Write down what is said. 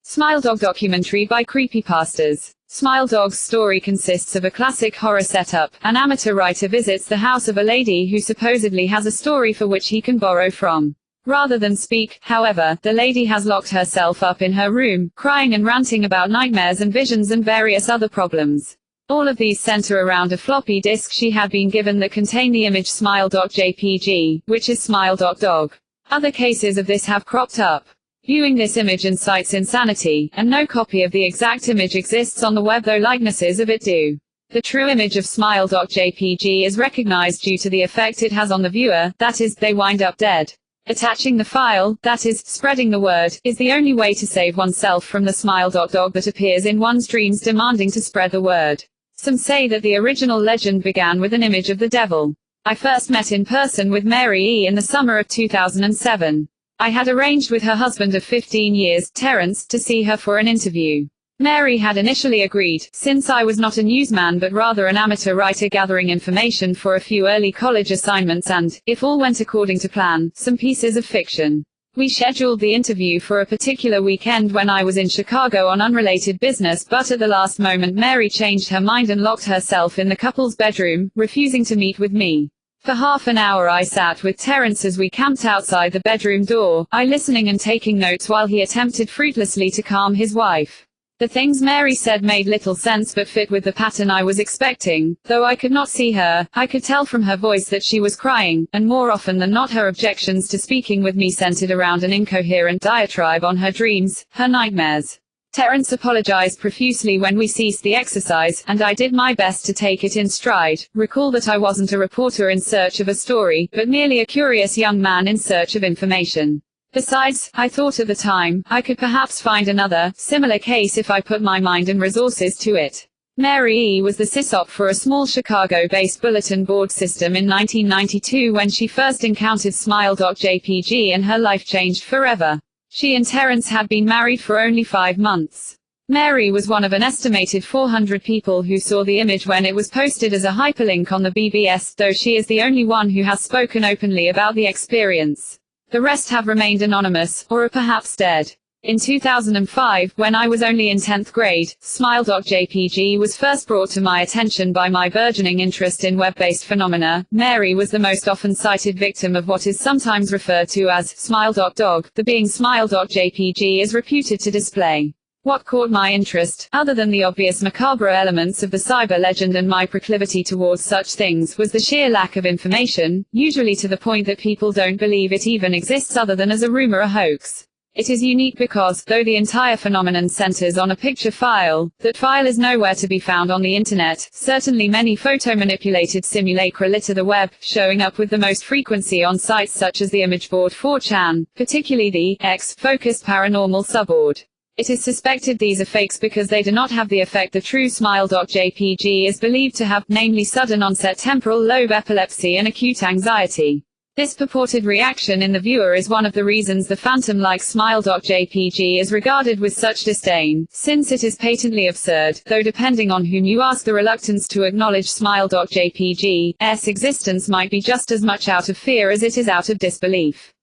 SmileDog documentary by creepypastas. SmileDog's story consists of a classic horror setup. An amateur writer visits the house of a lady who supposedly has a story for which he can borrow from. Rather than speak, however, the lady has locked herself up in her room, crying and ranting about nightmares and visions and various other problems. All of these center around a floppy disk she had been given that contain the image SmileDog.jpg, which is SmileDog. Other cases of this have cropped up. Viewing this image incites insanity, and no copy of the exact image exists on the web, though likenesses of it do. The true image of SmileDog.jpg is recognized due to the effect it has on the viewer, that is, they wind up dead. Attaching the file, that is, spreading the word, is the only way to save oneself from the SmileDog that appears in one's dreams demanding to spread the word. Some say that the original legend began with an image of the devil. I first met in person with Mary E. in the summer of 2007. I had arranged with her husband of 15 years, Terence, to see her for an interview. Mary had initially agreed, since I was not a newsman but rather an amateur writer gathering information for a few early college assignments and, if all went according to plan, some pieces of fiction. We scheduled the interview for a particular weekend when I was in Chicago on unrelated business, but at the last moment Mary changed her mind and locked herself in the couple's bedroom, refusing to meet with me. For half an hour I sat with Terence as we camped outside the bedroom door, I listening and taking notes while he attempted fruitlessly to calm his wife. The things Mary said made little sense but fit with the pattern I was expecting. Though I could not see her, I could tell from her voice that she was crying, and more often than not her objections to speaking with me centered around an incoherent diatribe on her dreams, her nightmares. Terence apologized profusely when we ceased the exercise, and I did my best to take it in stride. Recall that I wasn't a reporter in search of a story, but merely a curious young man in search of information. Besides, I thought at the time, I could perhaps find another, similar case if I put my mind and resources to it. Mary E. was the sysop for a small Chicago-based bulletin board system in 1992 when she first encountered SmileDog.jpg and her life changed forever. She and Terence had been married for only 5 months. Mary was one of an estimated 400 people who saw the image when it was posted as a hyperlink on the BBS, though she is the only one who has spoken openly about the experience. The rest have remained anonymous, or are perhaps dead. In 2005, when I was only in 10th grade, SmileDog.jpg was first brought to my attention by my burgeoning interest in web-based phenomena. Mary was the most often cited victim of what is sometimes referred to as SmileDog. The being SmileDog.jpg is reputed to display. What caught my interest, other than the obvious macabre elements of the cyber legend and my proclivity towards such things, was the sheer lack of information, usually to the point that people don't believe it even exists other than as a rumor or hoax. It is unique because, though the entire phenomenon centers on a picture file, that file is nowhere to be found on the internet. Certainly many photo-manipulated simulacra litter the web, showing up with the most frequency on sites such as the image board 4chan, particularly the X-focused paranormal subboard. It is suspected these are fakes because they do not have the effect the true SmileDog.jpg is believed to have, namely sudden onset temporal lobe epilepsy and acute anxiety. This purported reaction in the viewer is one of the reasons the phantom-like SmileDog.jpg is regarded with such disdain, since it is patently absurd, though depending on whom you ask the reluctance to acknowledge SmileDog.jpg's existence might be just as much out of fear as it is out of disbelief.